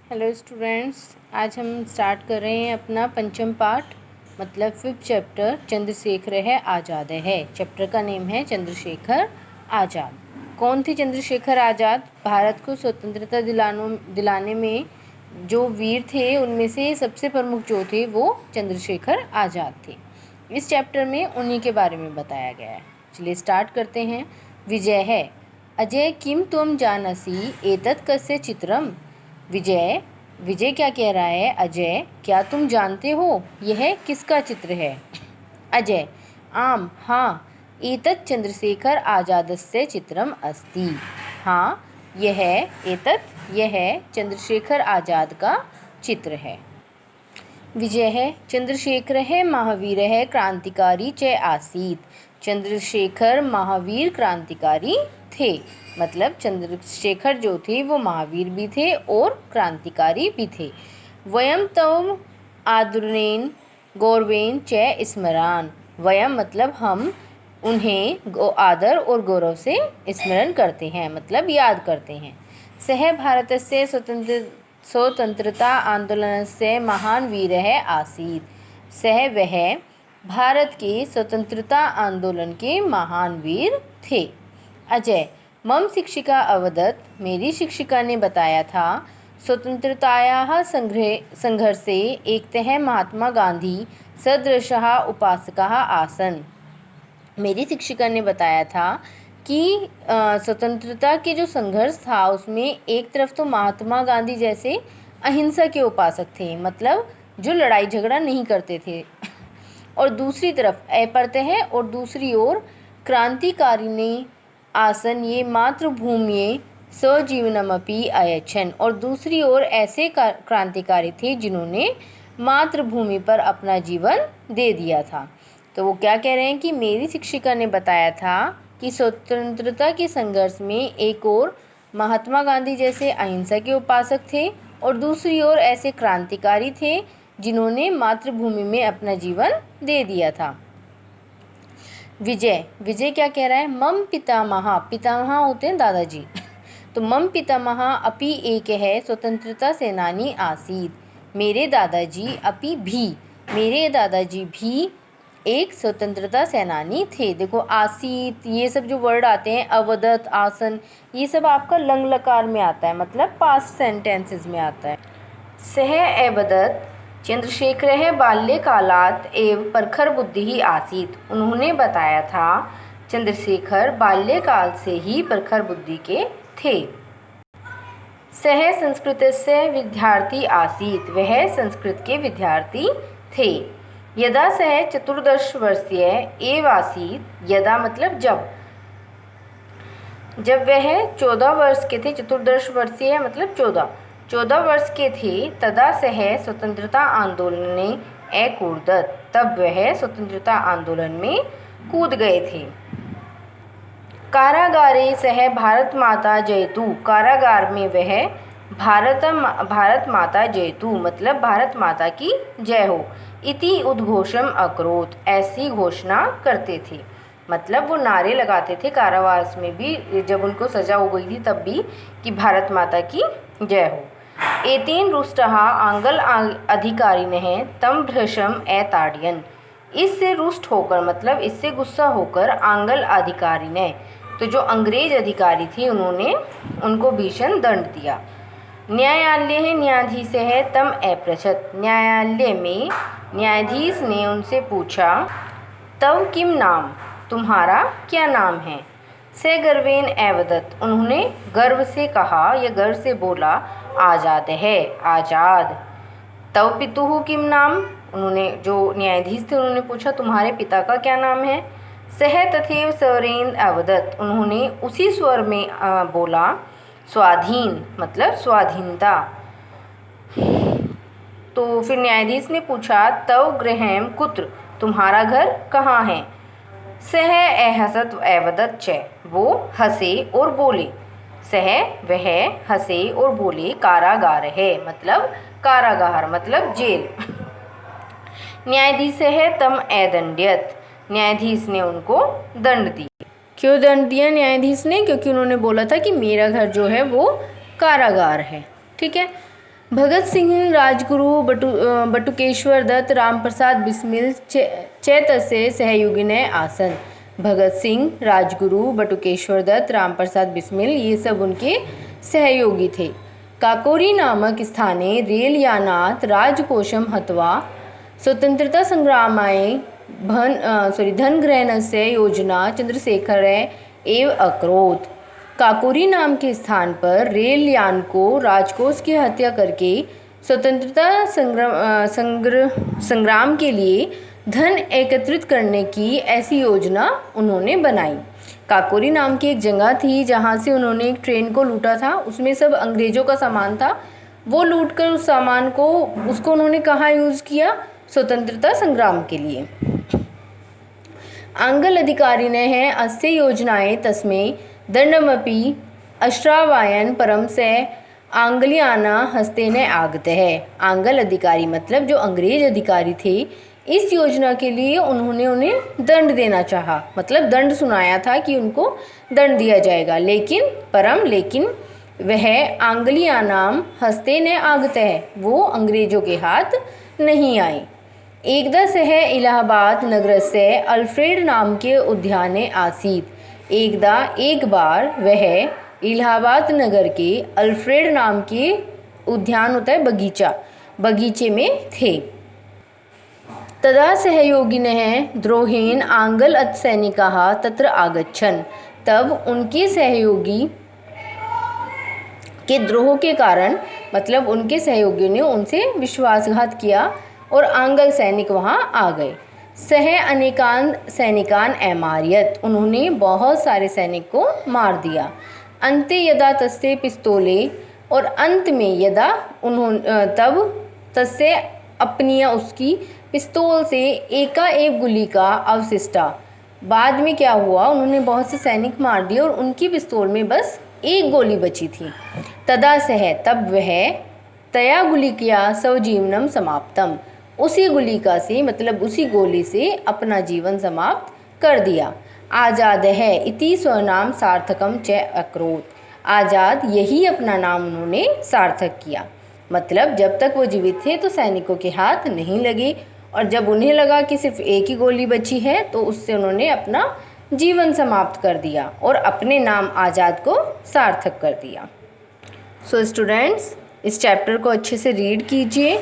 Hello students, आज हम start कर रहे हैं अपना पंचम पाठ मतलब 5th चैप्टर चंद्रशेखर है आज़ाद है। चैप्टर का नेम है चंद्रशेखर आज़ाद। कौन थे चंद्रशेखर आज़ाद? भारत को स्वतंत्रता दिलाने में जो वीर थे उनमें से सबसे प्रमुख जो थे वो चंद्रशेखर आज़ाद थे। इस चैप्टर में उन्हीं के बारे में बताया गया है। चलिए स्टार्ट करते हैं। विजय है अजय किम त्वं जानसि एतत् कस्य चित्रम। विजय विजय क्या कह रहा है? अजय क्या तुम जानते हो यह किसका चित्र है? अजय आम हाँ एतत् चंद्रशेखर आज़ादस्य चित्रम अस्ति। हाँ यह चंद्रशेखर आज़ाद का चित्र है। विजय है चंद्रशेखर है महावीर है क्रांतिकारी च आसीत। चंद्रशेखर महावीर क्रांतिकारी थे, मतलब चंद्रशेखर जो थे वो महावीर भी थे और क्रांतिकारी भी थे। वयम तव आदरेण गौरवेण च स्मरान। वयम मतलब हम उन्हें आदर और गौरव से स्मरण करते हैं, मतलब याद करते हैं। सह भारतस्य स्वतंत्रता आंदोलनस्य महान वीरः आसीत्। सह वह भारत के स्वतंत्रता आंदोलन के महान वीर थे। अजय मम शिक्षिका अवदत्, मेरी शिक्षिका ने बताया था। स्वतंत्रतायाः संघर्षे एकतः महात्मा गांधी सदृशः उपासकाः आसन्। मेरी शिक्षिका ने बताया था कि स्वतंत्रता के जो संघर्ष था उसमें एक तरफ तो महात्मा गांधी जैसे अहिंसा के उपासक थे, मतलब जो लड़ाई झगड़ा नहीं करते थे, और दूसरी तरफ अप्रत्यय और दूसरी ओर क्रांतिकारी ने आसन ये मातृभूमि स्वजीवनमपि अयच्छन्। और दूसरी ओर ऐसे क्रांतिकारी थे जिन्होंने मातृभूमि पर अपना जीवन दे दिया था। तो वो क्या कह रहे हैं कि मेरी शिक्षिका ने बताया था कि स्वतंत्रता के संघर्ष में एक ओर महात्मा गांधी जैसे अहिंसा के उपासक थे और दूसरी ओर ऐसे क्रांतिकारी थे जिन्होंने मातृभूमि में अपना जीवन दे दिया था। विजय क्या कह रहा है? मम पितामह होते हैं दादाजी तो मम पितामह अपि एक है स्वतंत्रता सेनानी आसीत। मेरे दादाजी भी एक स्वतंत्रता सेनानी थे। देखो आसीत ये सब जो वर्ड आते हैं, अवदत, आसन, ये सब आपका लंग लकार में आता है, मतलब पास्ट सेंटेंसेस में आता है। सह अवदत चंद्रशेखर बाल्यकालात् एव प्रखर बुद्धि ही आसीत। उन्होंने बताया था चंद्रशेखर बाल्यकाल से ही प्रखर बुद्धि के थे। सह संस्कृतस्य विद्यार्थी आसीत। वह संस्कृत के विद्यार्थी थे। यदा सह 14 वर्षीय एव आसीत। यदा मतलब जब वह 14 वर्ष के थे, 14 वर्षीय मतलब 14 वर्ष के थे। तदा सह स्वतंत्रता आंदोलने अकूर्दत। तब वह स्वतंत्रता आंदोलन में कूद गए थे। कारागारे सह भारत माता जयतु। कारागार में वह भारत माता जयतु मतलब भारत माता की जय हो इति उद्घोषम अकरोत। ऐसी घोषणा करते थे, मतलब वो नारे लगाते थे कारावास में भी, जब उनको सजा हो गई थी तब भी, कि भारत माता की जय हो। एतेन रुष्टः आंग्ल अधिकारिणः तं भृशम अताड़यन्। इससे रुष्ट होकर मतलब इससे गुस्सा होकर आंग्ल अधिकारी ने, तो जो अंग्रेज अधिकारी थे, उन्होंने उनको भीषण दंड दिया। न्यायालय न्यायाधीशः तम अपृच्छत्। न्यायालय में न्यायाधीश ने उनसे पूछा, तव किम नाम, तुम्हारा क्या नाम है? से गर्वेन अवदत्। उन्होंने गर्व से कहा या गर्व से बोला, आज़ाद है, आज़ाद। तव पितुः किम नाम। उन्होंने जो न्यायाधीश थे उन्होंने पूछा, तुम्हारे पिता का क्या नाम है? सह तथैव स्वरेण अवदत्। उन्होंने उसी स्वर में बोला, स्वाधीन मतलब स्वाधीनता। तो फिर न्यायाधीश ने पूछा, तव गृहं कुत्र, तुम्हारा घर कहाँ है? सह अहसत अवदत् च। वो हंसे और बोले। वह हंसे और बोले, कारागार है मतलब कारागार मतलब जेल। न्यायाधीश है तम अदंड्यत। न्यायाधीश ने उनको दंड दिया। क्यों दंड दिया न्यायाधीश ने? क्योंकि उन्होंने बोला था कि मेरा घर जो है वो कारागार है। ठीक है। भगत सिंह, राजगुरु बटुकेश्वर दत्त, रामप्रसाद बिस्मिल चैतस्य सहयोगिनः आसन। भगत सिंह, राजगुरु बटुकेश्वर दत्त, रामप्रसाद बिस्मिल ये सब उनके सहयोगी थे। काकोरी नामक स्थाने रेल यानात् राजकोशं हत्वा स्वतंत्रता संग्रामाय धनग्रहणस्य योजना चंद्रशेखरः एव अकरोत्। काकोरी नाम के स्थान पर रेल यान को राजकोष की हत्या करके स्वतंत्रता संग्राम के लिए धन एकत्रित करने की ऐसी योजना उन्होंने बनाई। काकोरी नाम की एक जगह थी जहाँ से उन्होंने एक ट्रेन को लूटा था, उसमें सब अंग्रेज़ों का सामान था। वो लूटकर उस सामान को उसको उन्होंने कहाँ यूज़ किया? स्वतंत्रता संग्राम के लिए। आंग्ल अधिकारी ने है अस्य योजनाएं तस्मै दंडमपि अश्रावायन परम से आंग्लियाना हस्तेन आगतः। आंग्ल अधिकारी मतलब जो अंग्रेज अधिकारी थे, इस योजना के लिए उन्होंने उन्हें दंड देना चाहा, मतलब दंड सुनाया था कि उनको दंड दिया जाएगा, लेकिन वह आंग्लियानाम हस्तेन आगतः, वो अंग्रेजों के हाथ नहीं आए। एकदा सः इलाहाबाद नगरस्य अल्फ्रेड नाम के उद्याने आसीत्। एक बार वह इलाहाबाद नगर के अल्फ्रेड नाम के उद्यान होता है बगीचे में थे। तदा सहयोगिनः द्रोहेण आंग्ल सैनिकाः तत्र आगच्छन्। तब उनके सहयोगी के द्रोह के कारण, मतलब उनके सहयोगियों ने उनसे विश्वासघात किया और आंग्ल सैनिक वहाँ आ गए। सह अनेकान सैनिकान अमार्यत, उन्होंने बहुत सारे सैनिक को मार दिया। अंते यदा तस्से पिस्तौले, और अंत में यदा तब तस्से अपनी उसकी पिस्तौल से एकाएक गोली का अवशिष्टा, बाद में क्या हुआ, उन्होंने बहुत से सैनिक मार दिए और उनकी पिस्तौल में बस एक गोली बची थी। तदा सह, तब वह तया गुलिकया स्वजीवनम समाप्तम, उसी गुलिका से मतलब उसी गोली से अपना जीवन समाप्त कर दिया। आज़ाद है इति स्वनाम सार्थकम च अकरोत्, आज़ाद यही अपना नाम उन्होंने सार्थक किया। मतलब जब तक वो जीवित थे तो सैनिकों के हाथ नहीं लगे, और जब उन्हें लगा कि सिर्फ एक ही गोली बची है तो उससे उन्होंने अपना जीवन समाप्त कर दिया और अपने नाम आज़ाद को सार्थक कर दिया। सो स्टूडेंट्स, इस चैप्टर को अच्छे से रीड कीजिए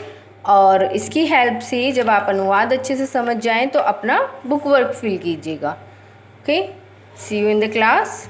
और इसकी हेल्प से जब आप अनुवाद अच्छे से समझ जाएं तो अपना बुक वर्क फिल कीजिएगा। Okay, see you in the class.